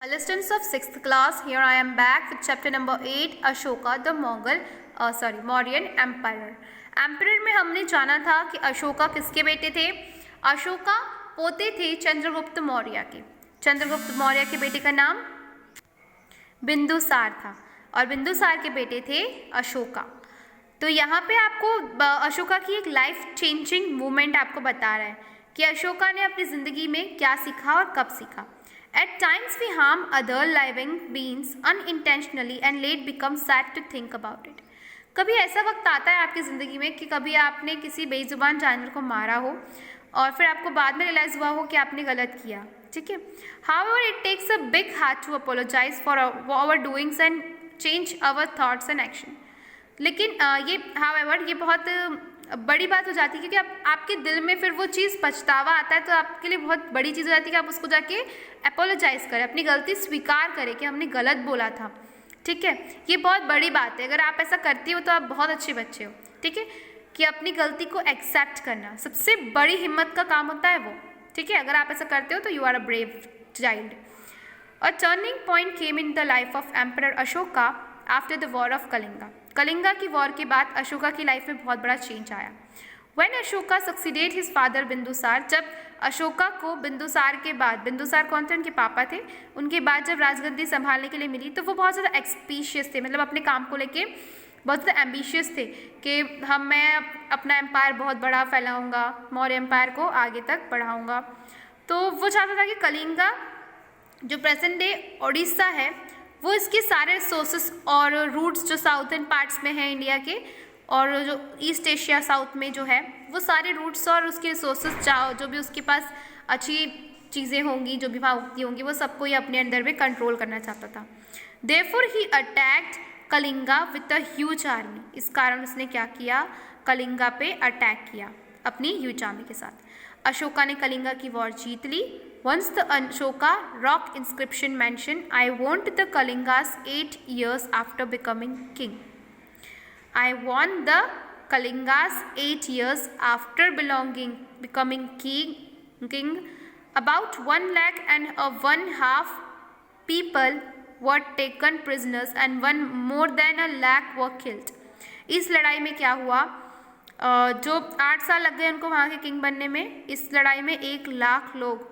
Hello students of 6th class, here I am back with chapter number 8 Ashoka the Mauryan Empire. Empire में हमने जाना था कि अशोका किसके बेटे थे। अशोका पोते थे चंद्रगुप्त मौर्य के। चंद्रगुप्त मौर्य के बेटे का नाम बिंदुसार था और बिंदुसार के बेटे थे अशोका। तो यहाँ पे आपको अशोका की एक लाइफ चेंजिंग मूवमेंट आपको बता रहा है कि अशोका ने अपनी ज़िंदगी में क्या सीखा और कब सीखा। At times we harm other living beings unintentionally and late become sad to think about it. कभी ऐसा वक्त आता है आपकी ज़िंदगी में कि कभी आपने किसी बेजुबान जानवर को मारा हो और फिर आपको बाद में रियलाइज़ हुआ हो कि आपने गलत किया, ठीक है। However, it takes a big heart to apologize for our doings and change our thoughts and action. लेकिन ये बहुत बड़ी बात हो जाती है क्योंकि आपके दिल में फिर वो चीज़ पछतावा आता है, तो आपके लिए बहुत बड़ी चीज़ हो जाती है कि आप उसको जाके अपोलोजाइज़ करें, अपनी गलती स्वीकार करें कि हमने गलत बोला था, ठीक है। ये बहुत बड़ी बात है। अगर आप ऐसा करती हो तो आप बहुत अच्छे बच्चे हो, ठीक है, कि अपनी गलती को एक्सेप्ट करना सबसे बड़ी हिम्मत का काम होता है वो, ठीक है। अगर आप ऐसा करते हो तो you are a brave child. A turning point came in the life of emperor Ashoka after the war of Kalinga. Kalinga की वॉर के बाद अशोका की लाइफ में बहुत बड़ा चेंज आया। When Ashoka succeeded his father Bindusara, जब अशोका को बिंदुसार के बाद, बिंदुसार कौन थे, उनके पापा थे, उनके बाद जब राजगद्दी संभालने के लिए मिली तो वो बहुत ज़्यादा एक्सपीशियस थे, मतलब अपने काम को लेके बहुत ज़्यादा एम्बिशियस थे कि मैं अपना एम्पायर बहुत बड़ा फैलाऊँगा, मौर्य एम्पायर को आगे तक बढ़ाऊँगा। तो वो चाहता था कि कलिंगा जो प्रेजेंट डे उड़ीसा है वो इसके सारे रिसोर्सेस और रूट्स जो साउथर्न पार्ट्स में हैं इंडिया के और जो ईस्ट एशिया साउथ में जो है वो सारे रूट्स और उसके रिसोर्सेस जो भी उसके पास अच्छी चीज़ें होंगी, जो भी वहाँ उगती होंगी, वो सबको ये अपने अंडर में कंट्रोल करना चाहता था। Therefore he attacked Kalinga with a huge army. इस कारण उसने क्या किया, कलिंगा पे अटैक किया अपनी ह्यूज आर्मी के साथ। अशोका ने कलिंगा की वॉर जीत ली। Once the Ashoka rock inscription mentioned, I want the Kalingas 8 years after becoming king. I won the Kalingas 8 years after becoming king. About 1 lakh and 1/2 people were taken prisoners and more than 1 lakh were killed. इस लड़ाई में क्या हुआ, जो 8 साल लग गए उनको वहाँ के किंग बनने में, इस लड़ाई में 1 लाख लोग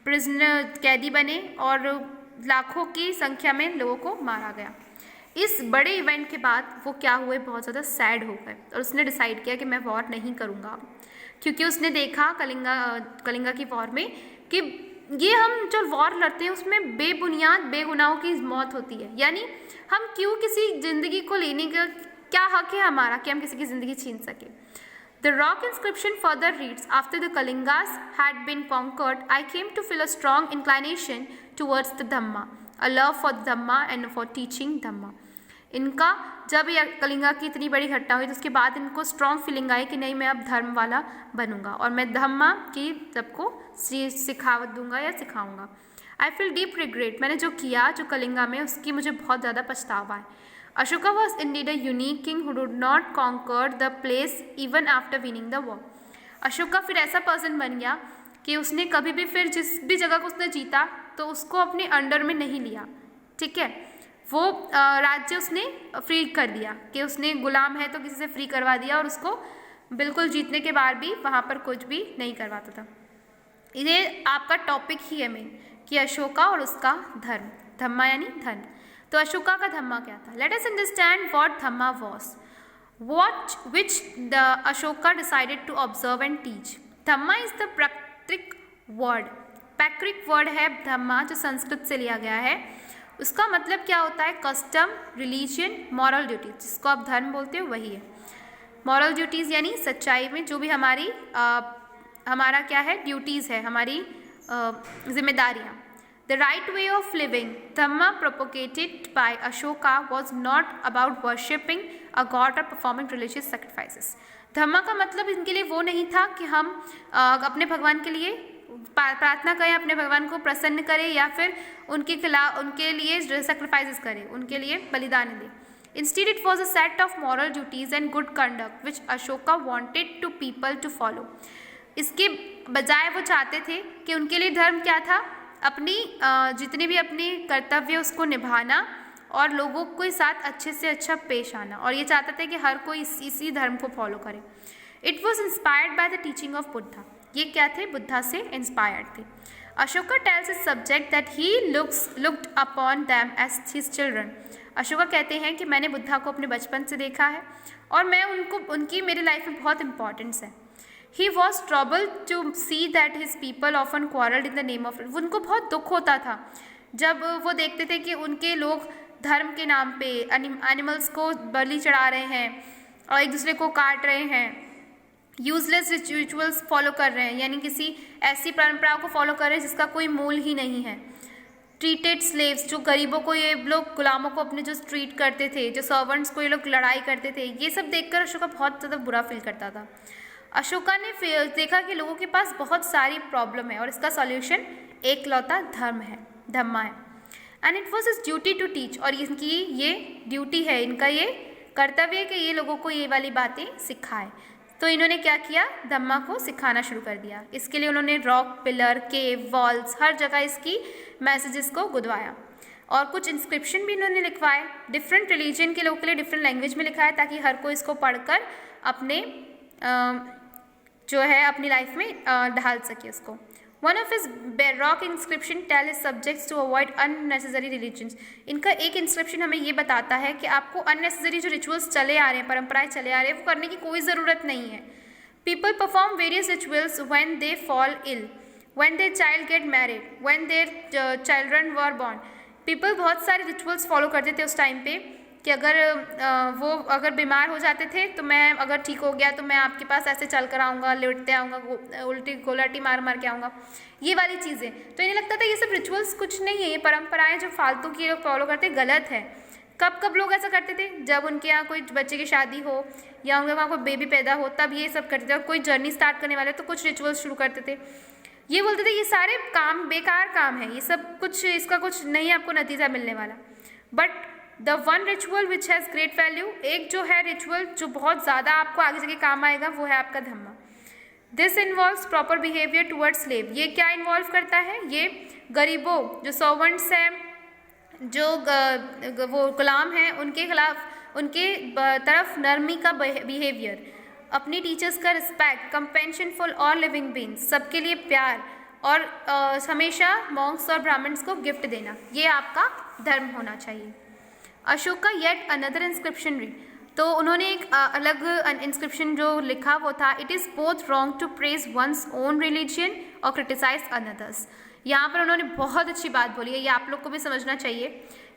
प्रिजनर कैदी बने और लाखों की संख्या में लोगों को मारा गया। इस बड़े इवेंट के बाद वो क्या हुए, बहुत ज़्यादा सैड हो गए और उसने डिसाइड किया कि मैं वॉर नहीं करूँगा, क्योंकि उसने देखा कलिंगा की वॉर में कि ये हम जो वॉर लड़ते हैं उसमें बेबुनियाद बेगुनाहों की मौत होती है। यानी हम क्यों किसी ज़िंदगी को लेने का क्या हक है हमारा कि हम किसी की ज़िंदगी छीन सकें। The rock inscription further reads, After the Kalingas had been conquered, I came to feel a strong inclination towards the Dhamma, a love for Dhamma and for teaching Dhamma. इनका जब ये कलिंगा की इतनी बड़ी घटना हुई तो उसके बाद इनको स्ट्रॉन्ग फीलिंग आई कि नहीं, मैं अब धर्म वाला बनूंगा और मैं धम्मा की सबको सिखावत दूंगा या सिखाऊंगा। आई फील डीप रिग्रेट, मैंने जो किया जो कलिंगा में उसकी मुझे बहुत ज़्यादा पछतावा है। Ashoka was indeed a unique king who did not conquer the place even after winning the war. Ashoka फिर ऐसा पर्सन बन गया कि उसने कभी भी फिर जिस भी जगह को उसने जीता तो उसको अपने अंडर में नहीं लिया, ठीक है। वो राज्य उसने फ्री कर दिया कि उसने गुलाम है तो किसी से फ्री करवा दिया और उसको बिल्कुल जीतने के बाद भी वहाँ पर कुछ भी नहीं करवाता था। ये आपका टॉपिक ही है मेन कि अशोका और उसका धर्म, धम्मा यानी धर्म। तो अशोका का धम्मा क्या था। Let us understand what Dhamma was, which the Ashoka decided to observe and teach. Dhamma is the प्राकृतिक वर्ड, प्राकृतिक वर्ड है धम्मा जो संस्कृत से लिया गया है। उसका मतलब क्या होता है, कस्टम, रिलीजन, मॉरल ड्यूटीज, जिसको आप धर्म बोलते हो वही है। मॉरल ड्यूटीज़ यानी सच्चाई में जो भी हमारा क्या है, ड्यूटीज़ है, हमारी जिम्मेदारियाँ। The right way of living, Dhamma propagated by Ashoka was not about worshipping a god or performing religious sacrifices. धम्मा का मतलब इनके लिए वो नहीं था कि हम अपने भगवान के लिए प्रार्थना करें, अपने भगवान को प्रसन्न करें या फिर उनके लिए सेक्रीफाइसेस करें, उनके लिए बलिदान दें। Instead, it was a set of moral duties and good conduct which Ashoka wanted to people to follow. इसके बजाय वो चाहते थे कि उनके लिए धर्म क्या था, अपनी जितने भी अपने कर्तव्य उसको निभाना और लोगों के साथ अच्छे से अच्छा पेश आना, और ये चाहता था कि हर कोई इसी धर्म को फॉलो करे। It was inspired by the teaching of Buddha. ये क्या थे? बुद्धा से इंस्पायर्ड थे। Ashoka tells his subject that he looked upon them as his children. Ashoka कहते हैं कि मैंने बुद्धा को अपने बचपन से देखा है और मैं उनकी मेरी लाइफ में बहुत इंपॉर्टेंस है। He was troubled to see that his people often quarreled in the name of it. उनको बहुत दुख होता था जब वो देखते थे कि उनके लोग धर्म के नाम पे एनिमल्स को बलि चढ़ा रहे हैं और एक दूसरे को काट रहे हैं, यूजलेस रिचुअल्स फॉलो कर रहे हैं, यानी किसी ऐसी परंपराओं को फॉलो कर रहे हैं जिसका कोई मूल ही नहीं है। ट्रीटेड स्लेव्स, जो गरीबों को ये लोग गुलामों को अपने जो ट्रीट करते थे, जो सर्वेंट्स को ये लोग लड़ाई करते थे, ये सब देखकर अशोका बहुत ज़्यादा बुरा फील करता था। अशोका ने देखा कि लोगों के पास बहुत सारी प्रॉब्लम है और इसका सॉल्यूशन एकलौता धर्म है, धम्मा है। And it was his duty to teach, और इनकी ये ड्यूटी है, इनका ये कर्तव्य है कि ये लोगों को ये वाली बातें सिखाए। तो इन्होंने क्या किया? धम्मा को सिखाना शुरू कर दिया। इसके लिए उन्होंने रॉक, पिलर, केव, वॉल्स, हर जगह इसकी मैसेजेस को गुदवाया और कुछ इंस्क्रिप्शन भी इन्होंने लिखवाए। डिफरेंट रिलीजन के लोगों के लिए डिफरेंट लैंग्वेज में लिखा है ताकि हर कोई इसको पढ़कर अपने जो है अपनी लाइफ में ढाल सके उसको। One of his bedrock inscription tell his subjects to avoid unnecessary religions। इनका एक इंस्क्रिप्शन हमें ये बताता है कि आपको अननेसेसरी जो रिचुअल्स चले आ रहे हैं, परंपराएं चले आ रहे हैं, वो करने की कोई ज़रूरत नहीं है। People perform various rituals when they fall ill, when their child get married, when their children were born. People बहुत सारे रिचुअल्स फॉलो करते थे उस टाइम पे कि वो अगर बीमार हो जाते थे तो मैं अगर ठीक हो गया तो मैं आपके पास ऐसे चल कर आऊँगा, लेटते आऊँगा, उल्टी गोलाटी मार मार के आऊँगा, ये वाली चीज़ें। तो इन्हें लगता था ये सब रिचुअल्स कुछ नहीं है, ये परंपराएं जो फालतू की लोग फॉलो करते गलत है। कब कब लोग ऐसा करते थे? जब उनके यहाँ कोई बच्चे की शादी हो या उनके वहाँ कोई बेबी पैदा हो, तब ये सब करते थे। और कोई जर्नी स्टार्ट करने वाले तो कुछ रिचुअल्स शुरू करते थे। ये बोलते थे ये सारे काम बेकार काम है, ये सब कुछ, इसका कुछ नहीं आपको नतीजा मिलने वाला। But the one ritual which has great value, एक जो है रिचुअल जो बहुत ज़्यादा आपको आगे जाके काम आएगा, वो है आपका Dhamma. This involves proper behaviour towards slave. ये क्या इन्वॉल्व करता है? ये गरीबों, जो सर्वेंट्स हैं, जो वो गुलाम हैं, उनके खिलाफ, उनके तरफ नरमी का बिहेवियर, अपनी टीचर्स का respect, compassion for all living beings, सबके लिए प्यार, और हमेशा मॉन्क्स और ब्राह्मण्स को गिफ्ट देना, ये आपका धर्म होना चाहिए। Ashoka yet another inscription read, तो उन्होंने एक अलग इंस्क्रिप्शन जो लिखा वो था, it is both wrong to praise one's own religion और क्रिटिसाइज अनदर्स। यहाँ पर उन्होंने बहुत अच्छी बात बोली है, ये आप लोग को भी समझना चाहिए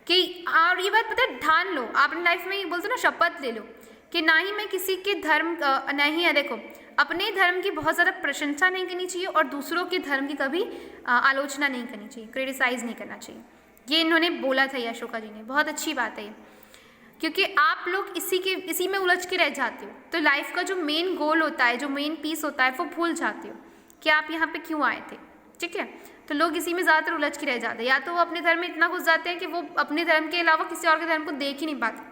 कि, और ये बात पता है, ठान लो, आप अपनी लाइफ में ये बोलते हो ना, शपथ ले लो कि ना ही मैं किसी के धर्म, नहीं है, देखो अपने धर्म की बहुत ज़्यादा प्रशंसा नहीं करनी चाहिए और दूसरों के धर्म की कभी आलोचना नहीं करनी चाहिए, क्रिटिसाइज़ नहीं करना चाहिए। ये इन्होंने बोला था, अशोका जी ने, बहुत अच्छी बात है ये, क्योंकि आप लोग इसी में उलझ के रह जाते हो, तो लाइफ का जो मेन गोल होता है, जो मेन पीस होता है, वो भूल जाते हो कि आप यहाँ पे क्यों आए थे। ठीक है, तो लोग इसी में ज़्यादातर उलझ के रह जाते हैं, या तो वो अपने धर्म में इतना घुस जाते हैं कि वो अपने धर्म के अलावा किसी और के धर्म को देख ही नहीं पाते,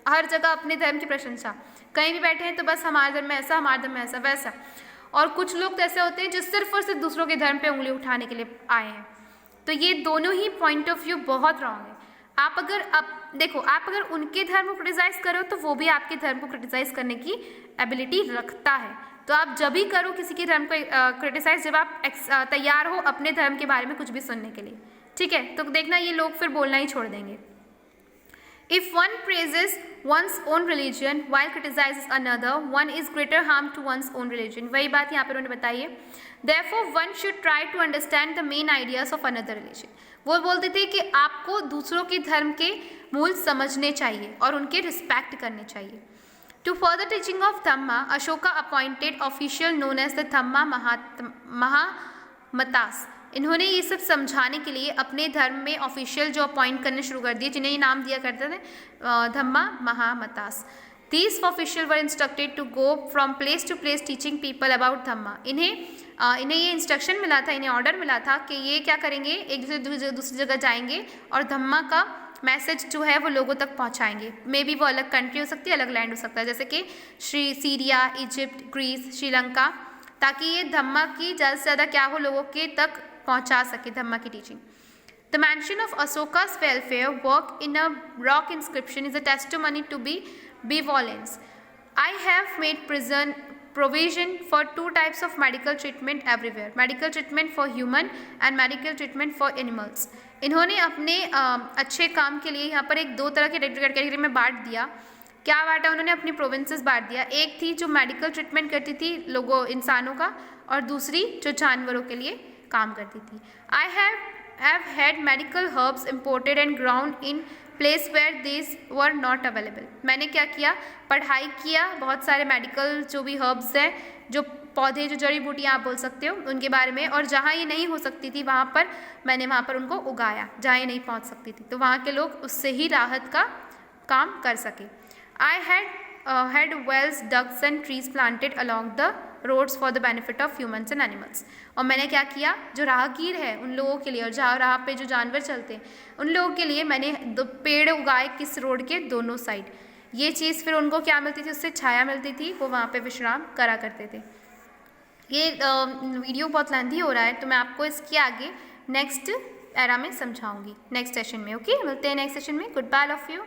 हर जगह अपने धर्म की प्रशंसा, कहीं भी बैठे हैं तो बस हमारे धर्म में ऐसा, हमारे धर्म में ऐसा वैसा। और कुछ लोग तो ऐसे होते हैं जो सिर्फ और सिर्फ दूसरों के धर्म पे उंगली उठाने के लिए आए हैं। तो ये दोनों ही पॉइंट ऑफ व्यू बहुत रॉन्ग है। आप अगर उनके धर्म को क्रिटिसाइज करो तो वो भी आपके धर्म को क्रिटिसाइज करने की एबिलिटी रखता है। तो आप जब भी करो किसी के धर्म को क्रिटिसाइज, जब आप तैयार हो अपने धर्म के बारे में कुछ भी सुनने के लिए। ठीक है, तो देखना ये लोग फिर बोलना ही छोड़ देंगे। If one praises one's own religion while criticizes another, one is greater harm to one's own religion। वही बात यहाँ पर उन्होंने बताई है। Therefore, one should try to understand the main ideas of another religion। वो बोलते थे कि आपको दूसरों के धर्म के मूल समझने चाहिए और उनके रिस्पेक्ट करने चाहिए। To further teaching of Dhamma, Ashoka appointed official known as the Dhamma Mahamatas। इन्होंने ये सब समझाने के लिए अपने धर्म में ऑफिशियल जो अपॉइंट करने शुरू कर दिए, जिन्हें ये नाम दिया करते थे धम्मा महामतास। These officials were instructed to go from place to place teaching people about धम्मा। इन्हें ये इंस्ट्रक्शन मिला था, इन्हें ऑर्डर मिला था कि ये क्या करेंगे, एक दूसरी जगह जाएंगे और धम्मा का मैसेज जो है वो लोगों तक पहुंचाएंगे। मे बी वो अलग कंट्री हो सकती है, अलग लैंड हो सकता है, जैसे कि सीरिया, इजिप्ट, ग्रीस, श्रीलंका, ताकि ये धम्मा की ज़्यादा से ज़्यादा क्या हो, लोगों के तक पहुंचा सके धम्मा की teaching. The mention of Ashoka's welfare work in a rock inscription is a testimony to be benevolence. I have made provision for 2 types of medical treatment everywhere, medical treatment for human and medical treatment for animals. इन्होंने अपने अच्छे काम के लिए यहाँ पर एक 2 तरह के कैटेगरी में बांट दिया। क्या बांटा उन्होंने? अपनी प्रोविंसेस बांट दिया। एक थी जो मेडिकल ट्रीटमेंट करती थी लोगों इंसानों का, और दूसरी जो जानवरों के लिए काम करती थी। I have had medical herbs imported and ground in place where these were not available. मैंने क्या किया? पढ़ाई किया, बहुत सारे मेडिकल जो भी हर्ब्स हैं, जो पौधे, जो जड़ी बूटियाँ आप बोल सकते हो उनके बारे में, और जहाँ ये नहीं हो सकती थी वहाँ पर मैंने वहाँ पर उनको उगाया, जहाँ ये नहीं पहुँच सकती थी, तो वहाँ के लोग उससे ही राहत का काम कर सके। I had wells, ducts and trees planted along the roads for the benefit of humans and animals. और मैंने क्या किया? जो राहगीर है उन लोगों के लिए, और जहाँ राह पे जो जानवर चलते हैं उन लोगों के लिए मैंने 2 पेड़ उगाए किस रोड के दोनों साइड। ये चीज़ फिर उनको क्या मिलती थी? उससे छाया मिलती थी, वो वहाँ पे विश्राम करा करते थे। ये वीडियो बहुत लेंथी हो रहा है, तो मैं आपको इसके आगे नेक्स्ट एरा में समझाऊंगी, नेक्स्ट सेशन में। ओके, मिलते हैं नेक्स्ट सेशन में। Goodbye of you.